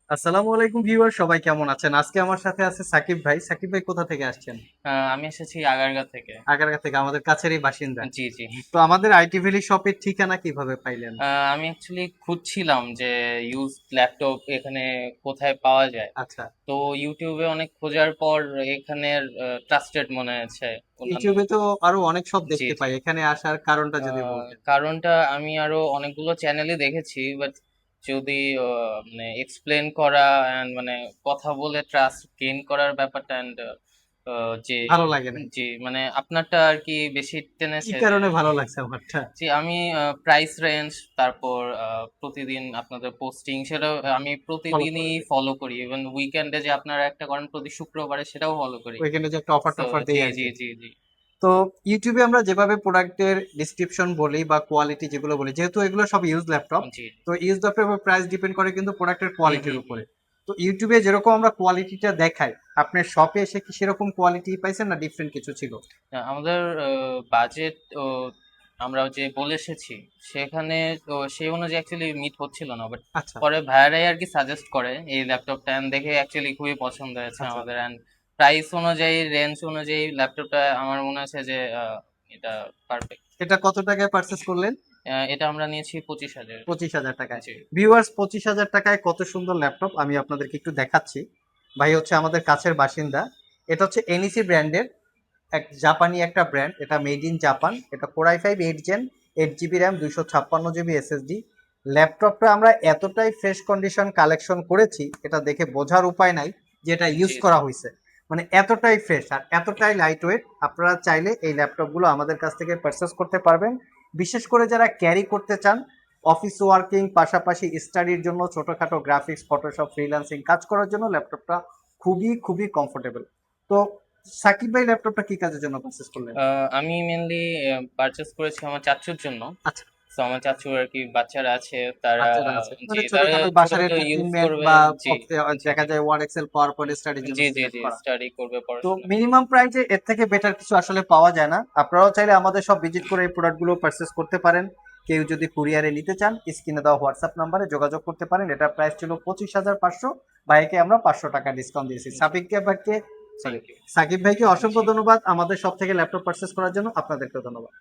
আসসালামু আলাইকুম ভিউয়ার, সবাই কেমন আছেন? আজকে আমার সাথে আছে সাকিব ভাই। সাকিব ভাই কোথা থেকে আসছেন? আমি এসেছি আগারগা থেকে। আগারগা থেকে, আমাদের কাছেরই বাসিন্দা। জি, জি। তো আমাদের আইটি ভ্যালি শপের ঠিকানা কিভাবে পাইলেন? আমি অ্যাকচুয়ালি খুঁজছিলাম যে ইউজড ল্যাপটপ এখানে কোথায় পাওয়া যায়। আচ্ছা, তো ইউটিউবে অনেক খোঁজার পর এখানের ট্রাস্টেড মনে হয়েছে অন্যান্য। ইউটিউবে তো আরো অনেক সব জি, দেখতে জি। পাই, এখানে আসার কারণটা যদি বলতেন। কারণটা আমি আরো অনেকগুলো চ্যানেলই দেখেছি, বাট যদি মানে এক্সপ্লেন করা অ্যান্ড মানে কথা বলে ট্রাস্ট গেইন করার ব্যাপারটা অ্যান্ড যে ভালো লাগে নাই? জি মানে আপনারটা আর কি বেশি কি টেনেছে যে কারণে ভালো লাগছে আমারটা? জি আমি প্রাইস রেঞ্জ, তারপর প্রতিদিন আপনাদের পোস্টিং সেটাও আমি ফলো প্রতিদিনই করে দেয়। ফলো করি। ইভেন উইকেন্ডে যে আপনারা একটা করেন প্রতি শুক্রবারে সেটাও ফলো করি। ওইখানে যে একটা অফার তো টফার দেই জি, আর জি, কি। জি, জি। তো ইউটিউবে আমরা যেভাবে প্রোডাক্টের ডিসক্রিপশন বলি বা কোয়ালিটি যেগুলো বলি, যেহেতু এগুলো সব ইউজ ল্যাপটপ, জি। তো ইউজ ল্যাপটপের প্রাইস ডিপেন্ড করে কিন্তু প্রোডাক্টের হুম, কোয়ালিটির হুম, হুম। উপরে। তো ইউটিউবে যেরকম আমরা কোয়ালিটিটা দেখাই, আপনার শপে এসে কি সেরকম কোয়ালিটি পাইছেন না ডিফারেন্ট কিছু ছিল? আমাদের বাজেট আমরা যে বলে এসেছি সেখানে সেই অনুযায়ী অ্যাকচুয়ালি মিট হচ্ছিল না, বাট আচ্ছা, পরে ভাইয়ারাই আর কি সাজেস্ট করে এই ল্যাপটপটা, and দেখে অ্যাকচুয়ালি খুবই পছন্দ হয়েছে আচ্ছা। আমাদের। অ্যান্ড প্রাইস অনুযায়ী, রেঞ্জ অনুযায়ী ল্যাপটপটা আমার মনে হচ্ছে যে এটা পারফেক্ট। এটা কত টাকায় পারচেস করলেন? এটা আমরা নিয়েছি 25,000। 25,000 টাকায়। জি। ভিউয়ার্স, 25,000 টাকায় কত সুন্দর ল্যাপটপ আমি আপনাদেরকে একটু দেখাচ্ছি। ভাই হচ্ছে আমাদের কাছের বাসিন্দা। এটা হচ্ছে এনইসি ব্র্যান্ডের এক জাপানি একটা ব্র্যান্ড, এটা মেড ইন জাপান। এটা core i5 8 gen, 8 GB RAM, 256 GB SSD. ল্যাপটপটা আমরা এতটাই ফ্রেশ কন্ডিশন কালেকশন করেছি, এটা দেখে বোঝার উপায় নাই যে এটা ইউজ জি, জি। করা হয়েছে। মানে এতটাই ফ্রেশ আর এতটাই লাইট ওয়েট। আপনারা চাইলে এই ল্যাপটপগুলো আমাদের কাছ থেকে পারচেস করতে পারবেন। বিশেষ করে যারা ক্যারি করতে চান, অফিস ওয়ার্কিং পাশাপাশি স্টাডির জন্য, ছোটখাটো গ্রাফিক্স, ফটোশপ, ফ্রিল্যান্সিং কাজ করার জন্য ল্যাপটপটা খুবই খুবই কমফোর্টেবল। তো সাকিব ভাই ল্যাপটপটা কি কাজের জন্য পারচেস করলেন? আমি মেনলি পারচেস করেছি আমার চাচ্চুর জন্য। আচ্ছা, তো আমার চাচ্চুর আর কি বাচ্চারা আছে, তারা বাচ্চারা আছে জি মানে তারা ছোটখাটো ছোট বাসার ছোট ইউজ এন্টারটেইনমেন্ট করবে। বা জি, জি, দেখা জি, যায় ওয়ার্ড এক্সেল পাওয়ার পয়েন্ট স্টাডির জন্য জি, জি, সিলেক্ট জি, করা। স্টাডি করবে তো পড়াশোনা। মিনিমাম প্রাইসে এর থেকে বেটার কিছু আসলে পাওয়া যায় না। আপনারাও চাইলে আমাদের সব ভিজিট করে এই প্রোডাক্টগুলো পারচেস করতে পারেন। কেউ যদি কুরিয়ারে নিতে চান, স্ক্রিনে দেওয়া হোয়াটসঅ্যাপ নাম্বারে যোগাযোগ করতে পারেন। এটার প্রাইস ছিল 25,500। ভাইকে আমরা 500 টাকা ডিসকাউন্ট দিয়েছি। জি, সাকিবকে ভাইকে, সরি, থ্যাংক ইউ। সাকিব ভাইকে অসংখ্য জি। ধন্যবাদ আমাদের সব থেকে ল্যাপটপ পারচেস করার জন্য। আপনাদেরকে ধন্যবাদ।